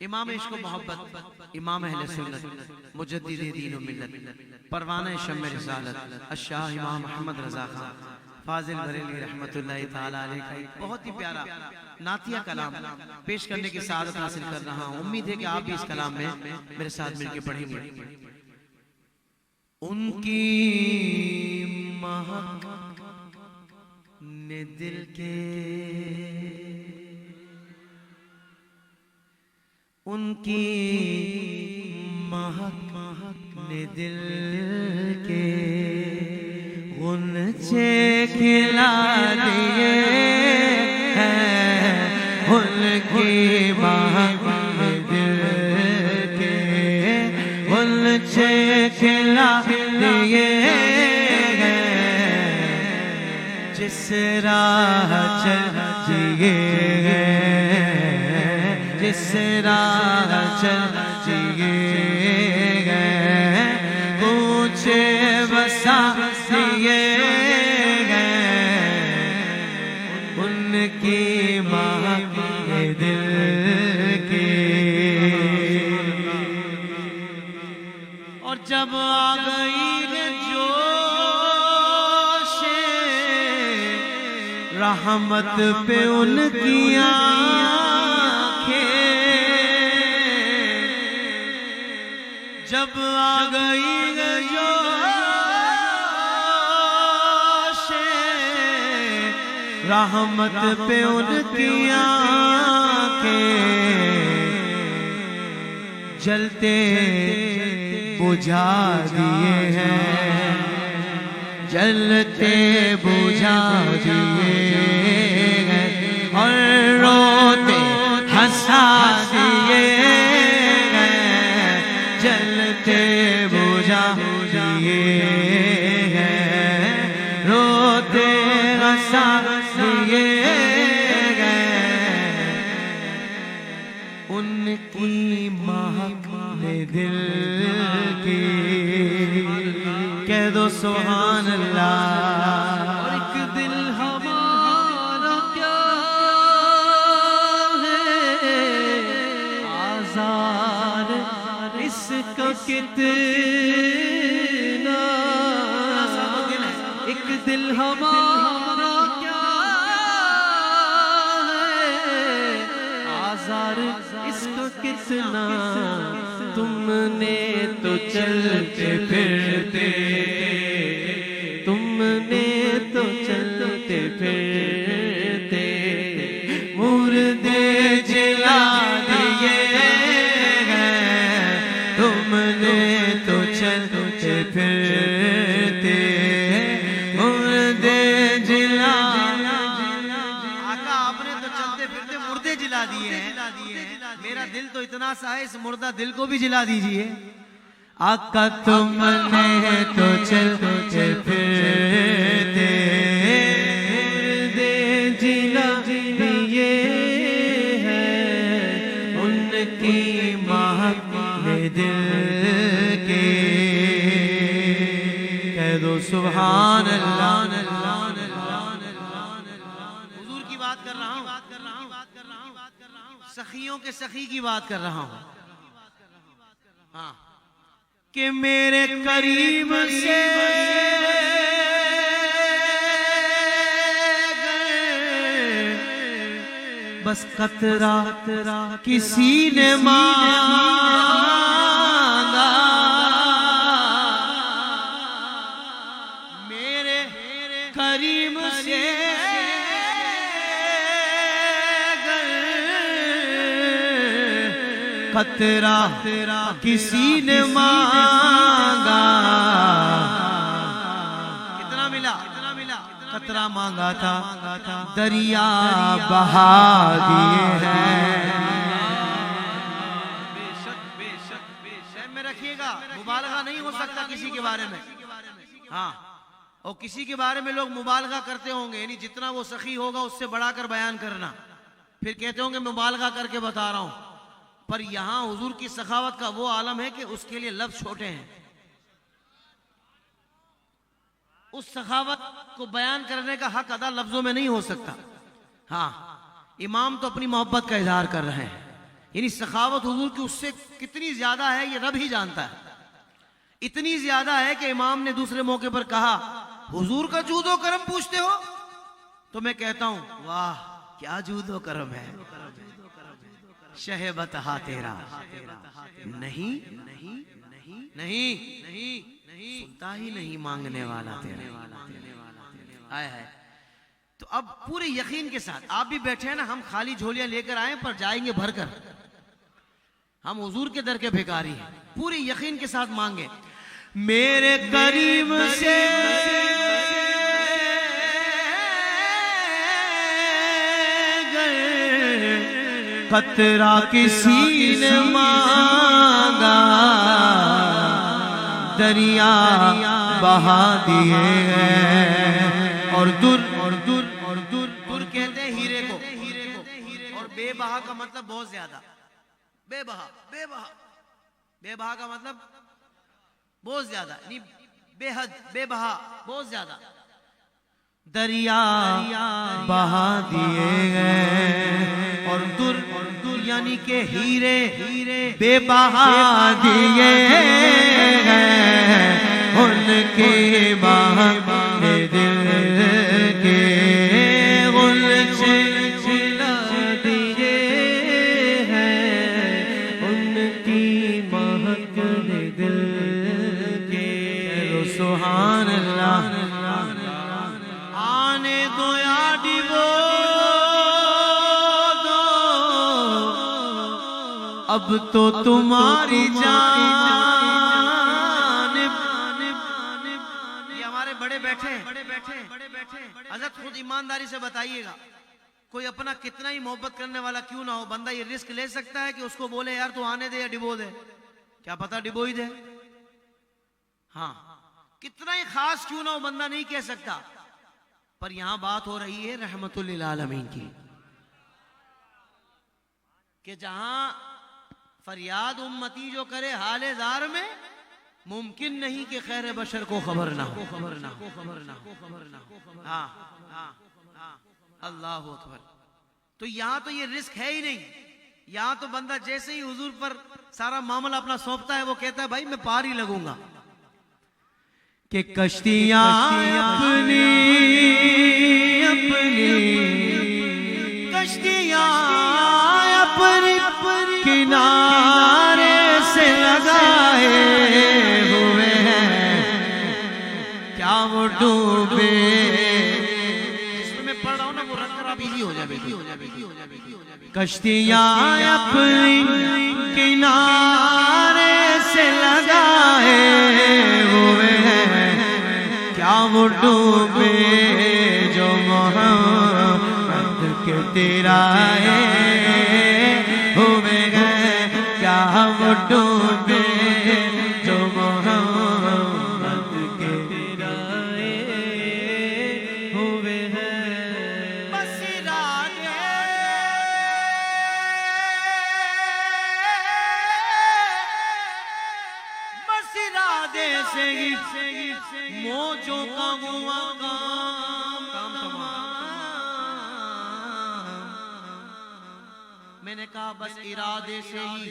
इमाम इश्क व मोहब्बत, इमाम अहले सुन्नत, मुजद्दिद दीन व मिल्लत, परवाना शम्म रिसालत, अशाह इमाम मोहम्मद रजा खान फाजिल बरेली रहमतुल्लाहि ताला अलैह का एक बहुत ही प्यारा नातिया कलाम पेश करने की सआदत हासिल कर रहा हूँ। उम्मीद है कि आप भी इस कलाम में मेरे साथ मिलकर पढ़ेंगे। उनकी महक ने दिल के, उनकी महक ने दिल के गुलचे खिला दिए हैं, उनकी महक ने दिल के गुलचे खिला दिए हैं। जिस राह चलिए जिस राह चलिए गए पूछे बसा दिए गए, उनकी महक दिल की। और जब आ गई जोश रहमत पे उनकी जब आ गई जोश रहमत पे उनकी आँखें जलते बुझा दिए हैं, जलते बुझा दिए हैं और रोते हंसा दिए जलते बुझा दिए हैं, रोते हंसा दिए गए। उनकी महक ने दिल की, कह दो सुभान अल्लाह। और एक दिल हमारा क्या है आज़ार इसका कितना, एक दिल हमारा क्या है आज़ार इसका कितना। तुमने तो चलते फिरते, तुमने तो चलते फिरते मुर्दे जला दिए हैं, तुमने तो चलते फिरते मुर्दे जला। आका आपने तो चलते फिरते मुर्दे जला दिए हैं, मेरा दिल तो इतना सा है, इस मुर्दा दिल को भी जला दीजिए। आका तुमने तो चलते फिरते मुर्दे जला दिए हैं, उनकी महक ने दिल के, कह दो सुभान अल्लाह। हुजूर की बात कर रहा हूँ, सखियों के सखी की बात कर रहा हूँ। हाँ कि मेरे करीब से बस कतरा किसी ने मांगा, मेरे करीब से कतरा किसी ने मांगा। कितना मिला? कतरा मांगा था, दरिया बहा दिए हैं। बेशक बेशक बेशक में रखिएगा, मुबालगा नहीं हो सकता किसी के बारे में। हाँ, और किसी के बारे में लोग मुबालगा करते होंगे, यानी जितना वो सखी होगा उससे बढ़ाकर बयान करना, फिर कहते होंगे मुबालगा करके बता रहा हूं। पर यहां हुजूर की सखावत का वो आलम है कि उसके लिए लफ्ज छोटे हैं। उस सखावत को बयान करने का हक अदा लफ्जों में नहीं हो सकता। हाँ, इमाम तो अपनी मोहब्बत का इजहार कर रहे हैं यानी सखावत हुजूर की उससे कितनी ज्यादा है ये रब ही जानता है। इतनी ज्यादा है कि इमाम ने दूसरे मौके पर कहा, हुजूर का जूदो करम पूछते हो? तो मैं कहता हूं, वाह क्या जूदो करम है, शहबत हा तेरा नहीं नहीं नहीं नहीं नहीं नहीं सुनता ही नहीं मांगने वाला तेरा आया है। तो अब पूरे यकीन के साथ आप भी बैठे हैं ना, हम खाली झोलियां लेकर आए पर जाएंगे भरकर। हम हुजूर के दर के भिखारी हैं, पूरे यकीन के साथ मांगे। मेरे करीम से कतरा किसी ने मांगा, दरिया बहा दिए हैं। और दुर कहते हैं हीरे को, और बेबहा का मतलब बहुत ज्यादा। बेबहा बेबहा बेबहा का मतलब बहुत ज्यादा, नहीं बेहद, बेबहा बहुत ज्यादा। दरिया बहा दिए गए और दुर यानी के हीरे बेबहा दिए हैं। उनके बहाने दिल के गुलशन खिला दिए हैं। उनकी महक दिल के सुभान अल्लाह। आने दो या डिबो दो, अब तो तुम्हारी जान। ये हमारे बड़े बैठे हज़रत खुद ईमानदारी से बताइएगा, कोई अपना कितना ही मोहब्बत करने वाला क्यों ना हो, बंदा ये रिस्क ले सकता है कि उसको बोले यार तू आने दे या डिबो दे? क्या पता डिबो ही दे। हाँ, कितना ही खास क्यों ना हो बंदा नहीं कह सकता। पर यहां बात हो रही है रहमतुल लिल आलमीन की, कि जहां फरियाद उम्मती जो करे हाले जार में, मुमकिन नहीं कि खैर बशर को खबर ना हो। हाँ हाँ हाँ, अल्लाह अकबर। तो यहां तो ये रिस्क है ही नहीं। यहां तो बंदा जैसे ही हुजूर पर सारा मामला अपना सौंपता है, वो कहता है भाई मैं पार ही लगूंगा। कि कश्तियां अपनी कश्तियां अपनी किनारे से लगाए हुए हैं, क्या वो डूबे। जिसमें मैं पढ़ रहा हूं ना वो रख कर आप इजी हो जाए। कश्तियां अपनी किनारे से लगाए हुए हैं, क्या वो डूबे जो मोहम्मद के तिराए हुए हैं। क्या वो डूबे जो मोहम्मद के तिराए हुए हैं। बस इरादे से मौजों का हुआ काम तमाम। मैंने कहा बस इरादे से ही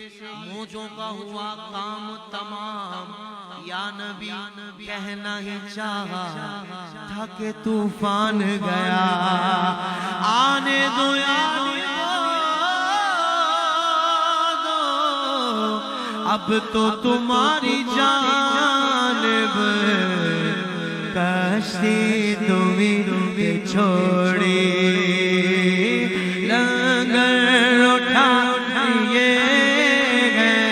मौजों का हुआ काम तमाम। या नबी कहना ही चाहा था कि तूफान गया। आने दो या अब तो तुम्हारी जानिब कश्ती तुम्हें छोड़ी। लंगर उठा ये गए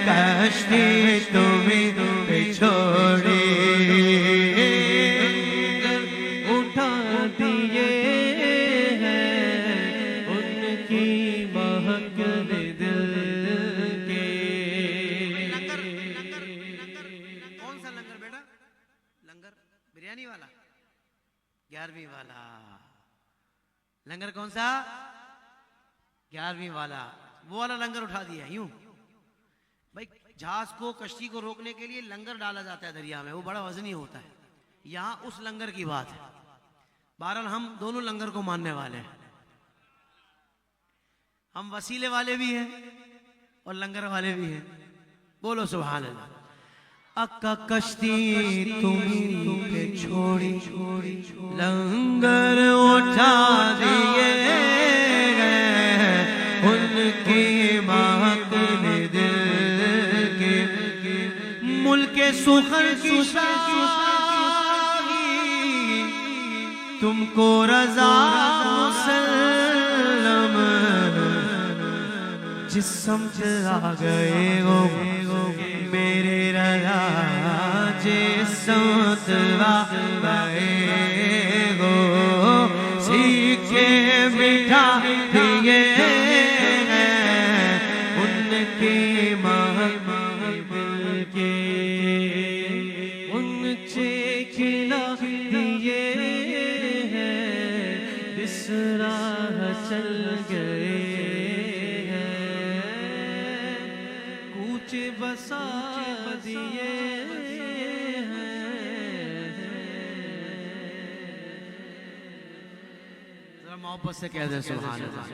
कश्ती तुम्हें छोड़ी। उठा दिए हैं उनकी महक दिल। बिरयानी वाला, 11वीं वाला लंगर कौन सा? 11वीं वाला, वो वाला लंगर उठा दिया। यूं भाई जहाज को, कश्ती को रोकने के लिए लंगर डाला जाता है दरिया में, वो बड़ा वजनी होता है। यहां उस लंगर की बात है। बहरहाल हम दोनों लंगर को मानने वाले हैं। हम वसीले वाले भी हैं और लंगर वाले भी हैं। बोलो सुभान अल्लाह। अक्का कश्ती तुम पे छोड़ी लंगर उठा दिए गए, उनकी महकने दिल के मुल्के सुखर की शाही, तुमको रजा मुसल्लम जिस समझ आ गए हो मेरे रजा, जिस समझ आ गए हो सीखे बिठा दिए उनके महफिल के, उनसे खिला दिए इस राह चल गए, बसा दिए जरा मोहब्बत से कह दे सुभान अल्लाह।